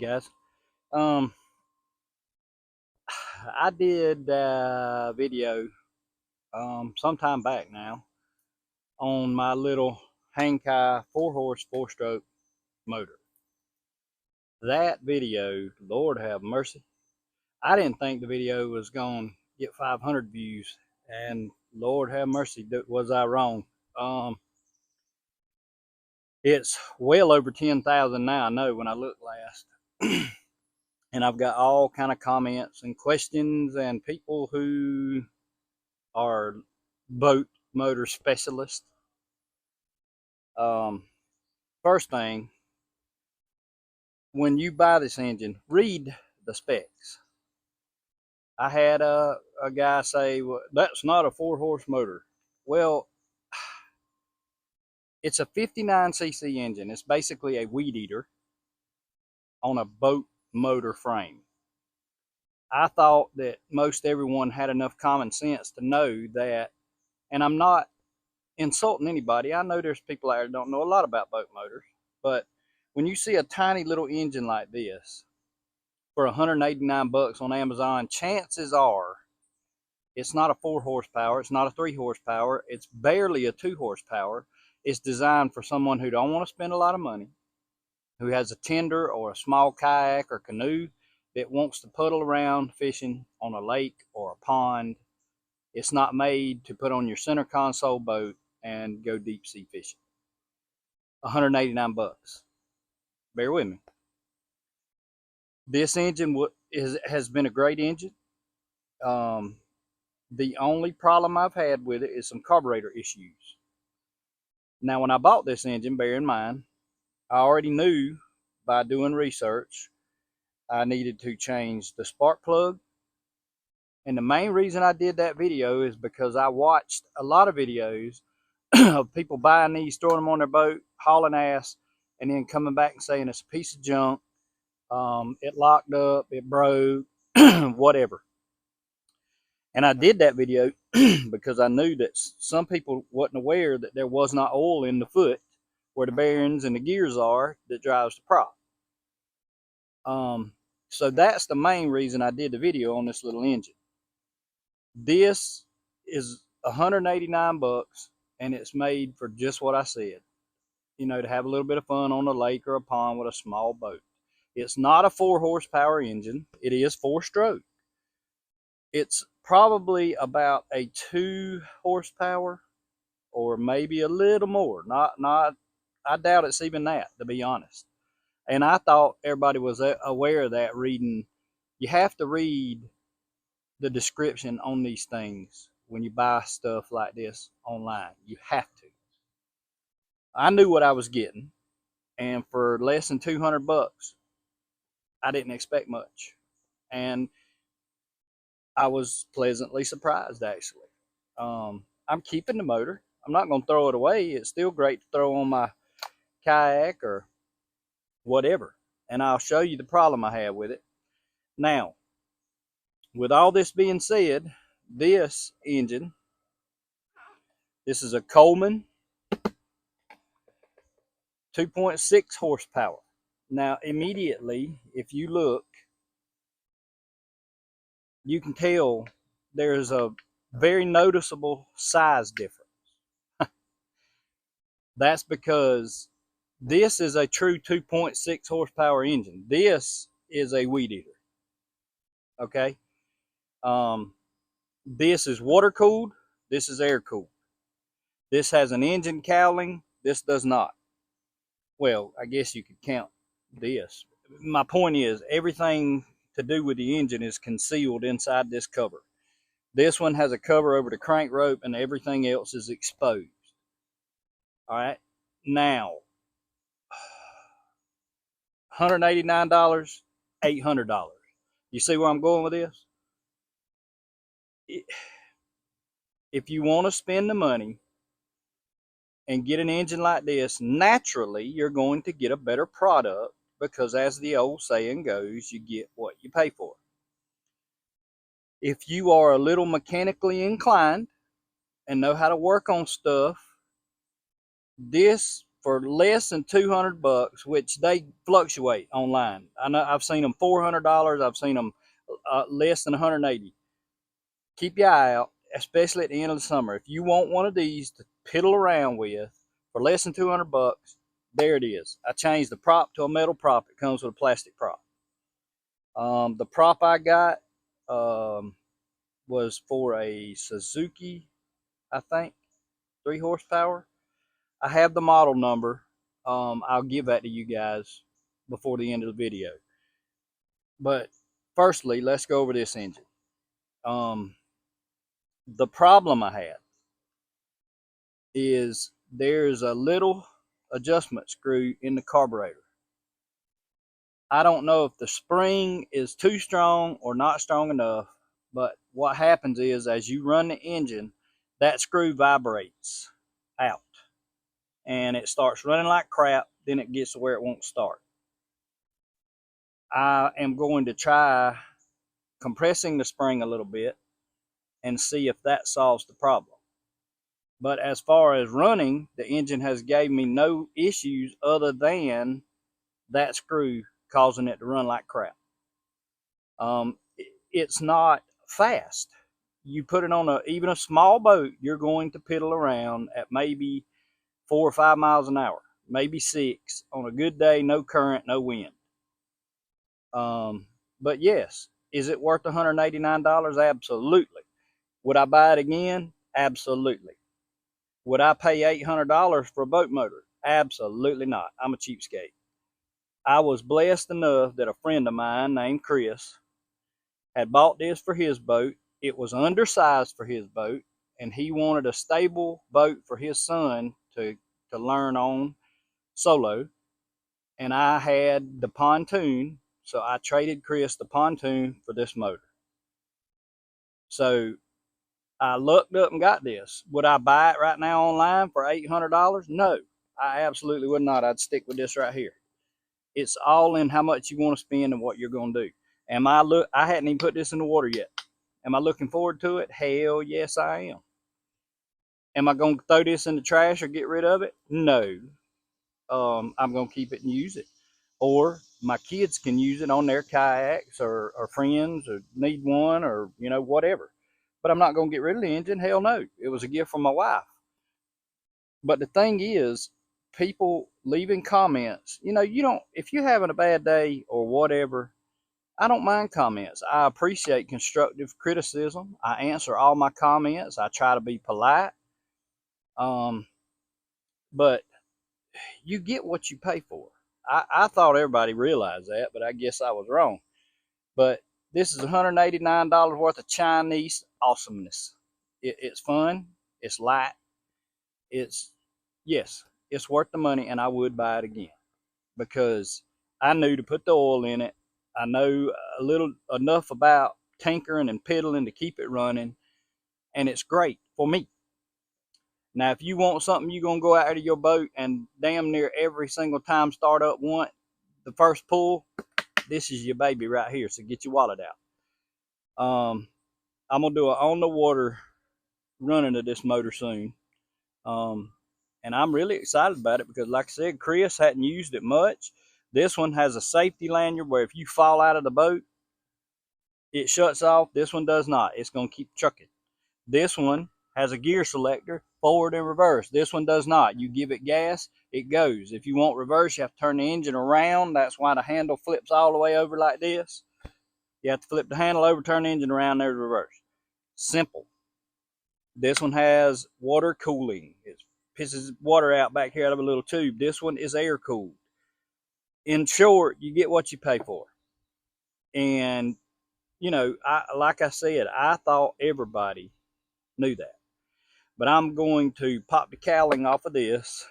guys. Um, I did a video sometime back now on my little Hangkai 4-horse 4-stroke motor. That video, Lord have mercy, I didn't think the video was going to get 500 views, and Lord have mercy, was I wrong. It's well over 10,000 now, I know, when I looked last. And I've got all kind of comments and questions and people who are boat motor specialists. First thing, when you buy this engine, read the specs. I had a guy say, well, that's not a 4-horse motor. Well, it's a 59cc engine. It's basically a weed eater on a boat motor frame. I thought that most everyone had enough common sense to know that, and I'm not insulting anybody. I know there's people out there that don't know a lot about boat motors, but when you see a tiny little engine like this for 189 bucks on Amazon, chances are it's not a 4 horsepower, it's not a 3 horsepower, it's barely a 2 horsepower. It's designed for someone who don't want to spend a lot of money, who has a tender or a small kayak or canoe that wants to puddle around fishing on a lake or a pond. It's not made to put on your center console boat and go deep sea fishing. 189 bucks. Bear with me. This engine has been a great engine. The only problem I've had with it is some carburetor issues. Now, when I bought this engine, bear in mind, I already knew by doing research I needed to change the spark plug. And the main reason I did that video is because I watched a lot of videos of people buying these, throwing them on their boat, hauling ass, and then coming back and saying it's a piece of junk. It locked up, it broke, whatever. And I did that video because I knew that some people wasn't aware that there was not oil in the foot where the bearings and the gears are that drives the prop. So that's the main reason I did the video on this little engine. This is 189 bucks, and it's made for just what I said. You know, to have a little bit of fun on a lake or a pond with a small boat. It's not a 4 horsepower engine. It is 4-stroke. It's probably about a 2 horsepower or maybe a little more. I doubt it's even that, to be honest. And I thought everybody was aware of that reading. You have to read the description on these things when you buy stuff like this online. You have to. I knew what I was getting, and for less than 200 bucks, I didn't expect much. And I was pleasantly surprised, actually. I'm keeping the motor. I'm not going to throw it away. It's still great to throw on my kayak or whatever. And I'll show you the problem I have with it. Now, with all this being said, this engine, this is a Coleman 2.6 horsepower. Now, immediately, if you look, you can tell there's a very noticeable size difference. That's because this is a true 2.6 horsepower engine. This is a weed eater. Okay. This is water cooled. This is air cooled. This has an engine cowling. This does not. Well, I guess you could count this. My point is, everything to do with the engine is concealed inside this cover. This one has a cover over the crank rope, and everything else is exposed. All right. Now, $189, $800. You see where I'm going with this? If you want to spend the money and get an engine like this, naturally you're going to get a better product because, as the old saying goes, you get what you pay for. If you are a little mechanically inclined and know how to work on stuff, this for less than 200 bucks, which they fluctuate online. I know I've seen them $400. I've seen them less than 180. Keep your eye out, especially at the end of the summer. If you want one of these to piddle around with for less than 200 bucks, there it is. I changed the prop to a metal prop. It comes with a plastic prop. The prop I got was for a Suzuki, I think, 3 horsepower. I have the model number. I'll give that to you guys before the end of the video. But firstly, let's go over this engine. The problem I had is there's a little adjustment screw in the carburetor. I don't know if the spring is too strong or not strong enough, but what happens is as you run the engine, that screw vibrates out and it starts running like crap. Then it gets to where it won't start. I am going to try compressing the spring a little bit and see if that solves the problem. But as far as running, the engine has gave me no issues other than that screw causing it to run like crap. It's not fast. You put it on even a small boat, you're going to piddle around at maybe 4 or 5 miles an hour, maybe 6 on a good day, no current, no wind. But yes, is it worth $189? Absolutely. Would I buy it again? Absolutely. Would I pay $800 for a boat motor? Absolutely not. I'm a cheapskate. I was blessed enough that a friend of mine named Chris had bought this for his boat. It was undersized for his boat, and he wanted a stable boat for his son to learn on solo. And I had the pontoon, so I traded Chris the pontoon for this motor. So I looked up and got this. Would I buy it right now online for $800? No, I absolutely would not. I'd stick with this right here. It's all in how much you want to spend and what you're going to do. I hadn't even put this in the water yet. Am I looking forward to it? Hell yes, I am. Am I going to throw this in the trash or get rid of it? No. I'm going to keep it and use it. Or my kids can use it on their kayaks or friends or need one or, whatever. But I'm not going to get rid of the engine. Hell no. It was a gift from my wife. But the thing is, people leaving comments, if you're having a bad day or whatever, I don't mind comments. I appreciate constructive criticism. I answer all my comments. I try to be polite. But you get what you pay for. I thought everybody realized that, but I guess I was wrong. But this is $189 worth of Chinese awesomeness. It's fun. It's light. Yes, it's worth the money, and I would buy it again because I knew to put the oil in it. I know enough about tinkering and piddling to keep it running, and it's great for me. Now, if you want something you're going to go out of your boat and damn near every single time start up the first pull, this is your baby right here, so get your wallet out. I'm going to do an on-the-water running of this motor soon. And I'm really excited about it because, like I said, Chris hadn't used it much. This one has a safety lanyard where if you fall out of the boat, it shuts off. This one does not. It's going to keep trucking. This one has a gear selector, forward and reverse. This one does not. You give it gas, it goes. If you want reverse, you have to turn the engine around. That's why the handle flips all the way over like this. You have to flip the handle over, turn the engine around, there's reverse. Simple. This one has water cooling. It pisses water out back here out of a little tube. This one is air cooled. In short, you get what you pay for. And, like I said, I thought everybody knew that. But I'm going to pop the cowling off of this,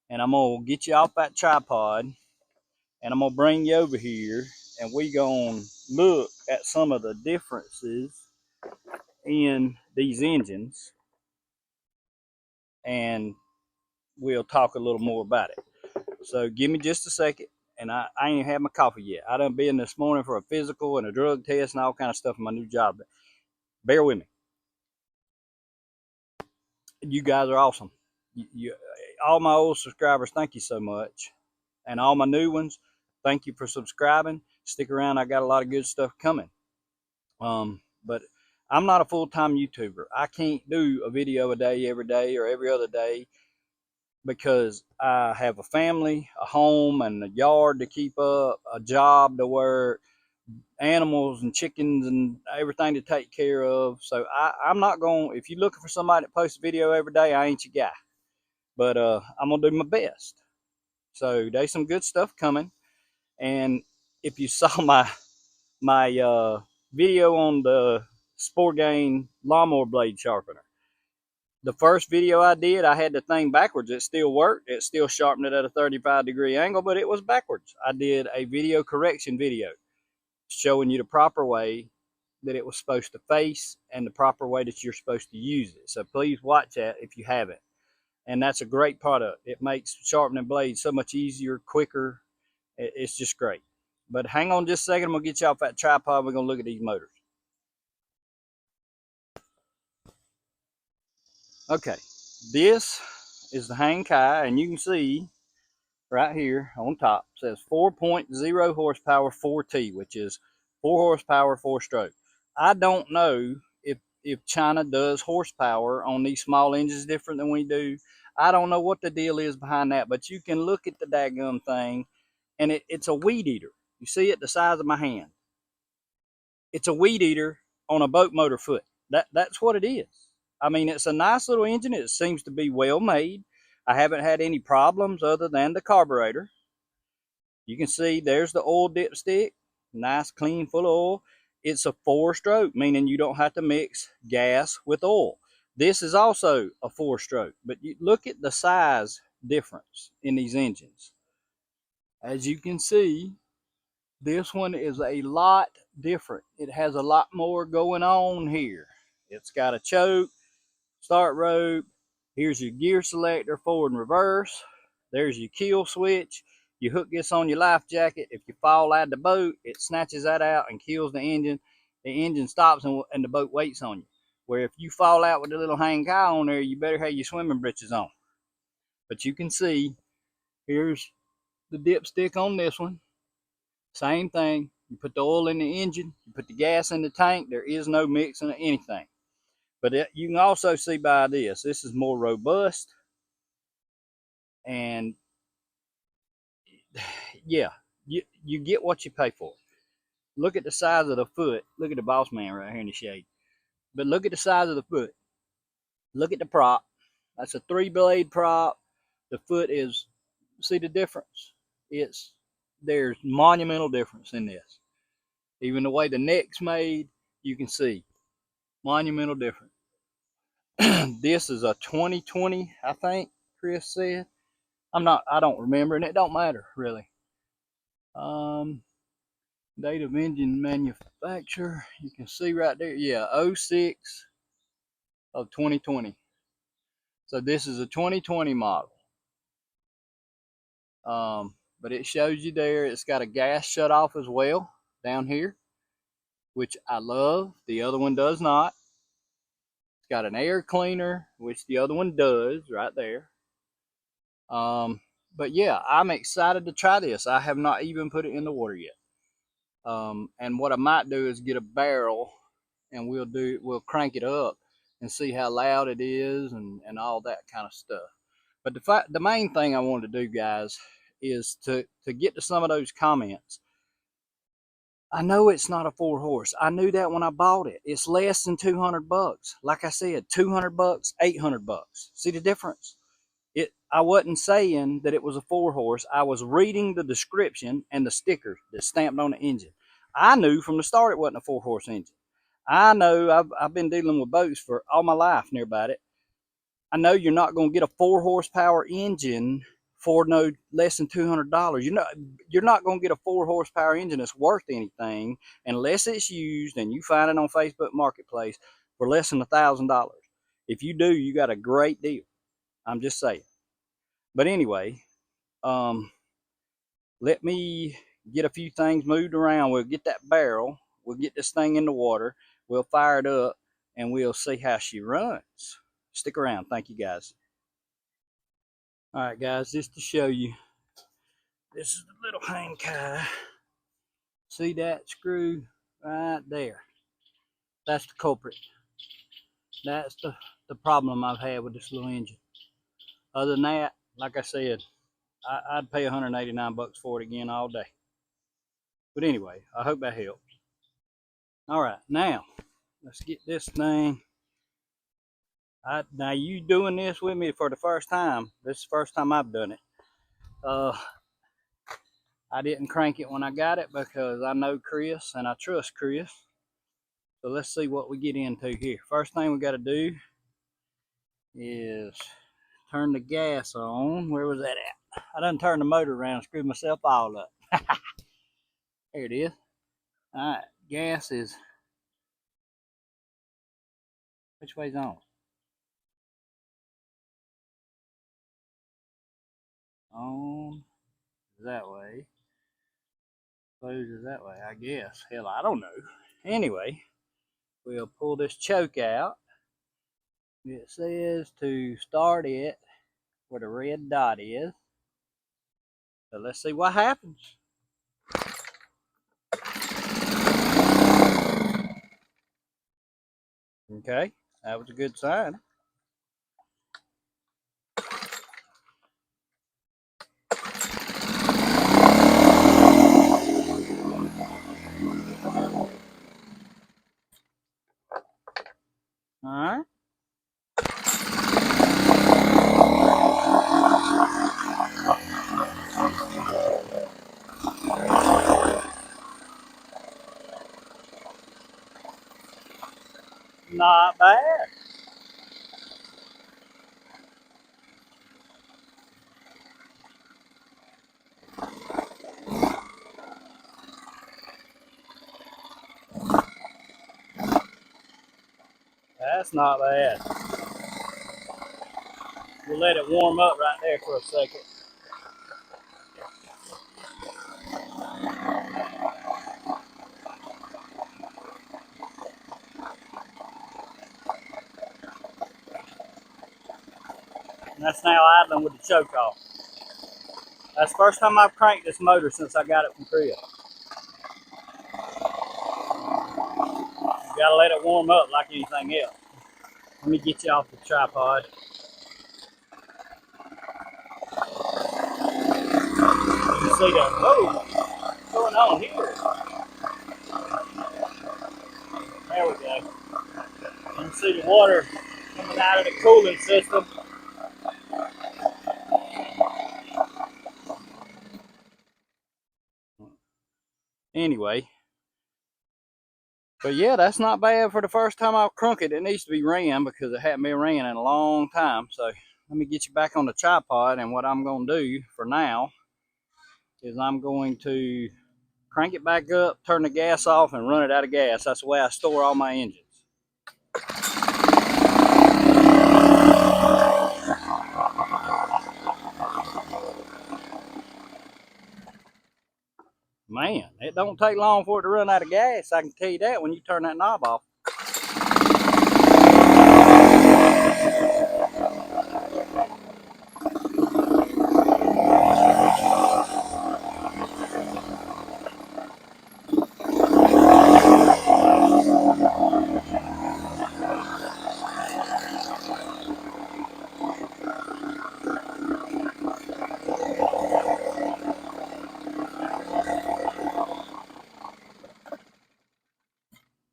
and I'm going to get you off that tripod, and I'm going to bring you over here, and we're going to look at some of the differences in these engines, and we'll talk a little more about it. So give me just a second, and I ain't had my coffee yet. I done been this morning for a physical and a drug test and all kind of stuff in my new job. But bear with me. You guys are awesome. all my old subscribers, thank you so much. And all my new ones, thank you for subscribing. Stick around. I got a lot of good stuff coming. But I'm not a full-time YouTuber. I can't do a video a day every day or every other day because I have a family, a home, and a yard to keep up, a job to work, animals and chickens and everything to take care of. So I'm not going, if you're looking for somebody that posts a video every day, I ain't your guy. But I'm going to do my best. So there's some good stuff coming. And if you saw my video on the Sporgain lawnmower blade sharpener, the first video I did, I had the thing backwards. It still worked. It still sharpened it at a 35-degree angle, but it was backwards. I did a video correction video showing you the proper way that it was supposed to face and the proper way that you're supposed to use it. So please watch that if you haven't. And that's a great product. It makes sharpening blades so much easier, quicker. It's just great. But hang on just a second. I'm going to get you off that tripod. We're going to look at these motors. Okay, this is the Hangkai, and you can see right here on top says 4.0 horsepower 4T, which is 4 horsepower 4 stroke. I don't know if China does horsepower on these small engines different than we do. I don't know what the deal is behind that, but you can look at the daggum thing, and it's a weed eater. You see it the size of my hand. It's a weed eater on a boat motor foot. That's what it is. I mean, it's a nice little engine. It seems to be well made. I haven't had any problems other than the carburetor. You can see there's the oil dipstick, nice, clean, full of oil. It's a 4-stroke, meaning you don't have to mix gas with oil. This is also a 4-stroke, but you look at the size difference in these engines. As you can see, this one is a lot different. It has a lot more going on here. It's got a choke, start rope. Here's your gear selector, forward and reverse. There's your kill switch. You hook this on your life jacket. If you fall out of the boat, it snatches that out and kills the engine. The engine stops and the boat waits on you. Where if you fall out with a little Hangkai on there, you better have your swimming breeches on. But you can see, here's the dipstick on this one. Same thing. You put the oil in the engine, you put the gas in the tank. There is no mixing of anything. But you can also see by this is more robust. And yeah, you get what you pay for. Look at the size of the foot. Look at the boss man right here in the shade. But look at the size of the foot. Look at the prop. That's a 3-blade prop. The foot is, see the difference? There's monumental difference in this. Even the way the neck's made, you can see monumental difference. This is a 2020, I think Chris said. I don't remember, and it don't matter really. Date of engine manufacture, you can see right there. Yeah, 06 of 2020. So this is a 2020 model. But it shows you there, it's got a gas shut off as well down here, which I love. The other one does not. It's got an air cleaner, which the other one does right there. But yeah, I'm excited to try this. I have not even put it in the water yet. And what I might do is get a barrel and we'll crank it up and see how loud it is and all that kind of stuff. But the main thing I wanted to do, guys, is to get to some of those comments. I know it's not a 4-horse. I knew that when I bought it. It's less than 200 bucks. Like I said, 200 bucks, 800 bucks. See the difference? I wasn't saying that it was a 4-horse. I was reading the description and the sticker that's stamped on the engine. I knew from the start it wasn't a 4-horse engine. I know I've been dealing with boats for all my life near about it. I know you're not going to get a 4-horsepower engine for no less than $200. You're not going to get a 4-horsepower engine that's worth anything unless it's used and you find it on Facebook Marketplace for less than $1,000. If you do, you got a great deal. I'm just saying. But anyway, let me get a few things moved around. We'll get that barrel. We'll get this thing in the water. We'll fire it up, and we'll see how she runs. Stick around. Thank you, guys. All right, guys, just to show you, this is the little Hangkai. See that screw right there? That's the culprit. That's the problem I've had with this little engine. Other than that, like I said, I'd pay 189 bucks for it again all day. But anyway, I hope that helped. All right, now let's get this thing. Now you doing this with me for the first time. This is the first time I've done it. I didn't crank it when I got it because I know Chris and I trust Chris. So let's see what we get into here. First thing we got to do is turn the gas on. Where was that at? I done turned the motor around, screwed myself all up. There it is. All right, gas is, which way's on? On that way. Closes that way, I guess. Hell, I don't know. Anyway, we'll pull this choke out. It says to start it where the red dot is. So let's see what happens. Okay, that was a good sign. All right. Not bad. That's not bad. We'll let it warm up right there for a second. And that's now idling with the choke off. That's the first time I've cranked this motor since I got it from Korea. You gotta let it warm up like anything else. Let me get you off the tripod. You see the, whoa, what's going on here? There we go. You can see the water coming out of the cooling system. Anyway, but yeah, that's not bad for the first time I've crunk it. It needs to be ran because it hadn't been ran in a long time. So let me get you back on the tripod, and what I'm going to do for now is I'm going to crank it back up, turn the gas off, and run it out of gas. That's the way I store all my engines. Man, it don't take long for it to run out of gas. I can tell you that when you turn that knob off.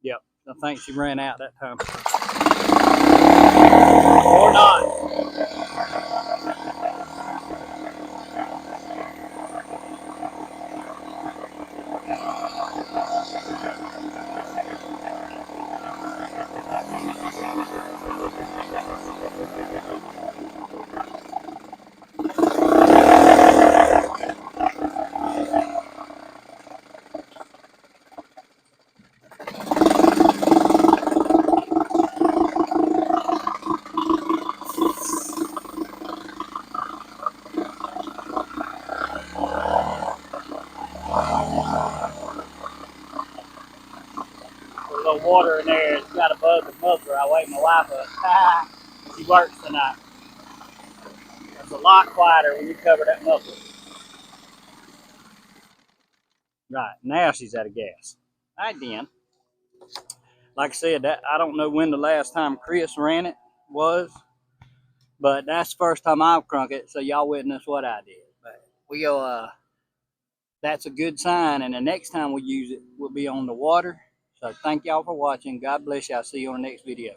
Yep, I think she ran out that time. Or not. A little water in there. It's got above the muffler. I wake my wife up. She works tonight. a lot quieter when you cover that muffler. Right, now she's out of gas. All right, then. Like I said, that I don't know when the last time Chris ran it was, but that's the first time I've crunk it, so y'all witness what I did. But we'll that's a good sign, and the next time we use it, we'll be on the water. So thank y'all for watching. God bless you. I'll see you on the next video.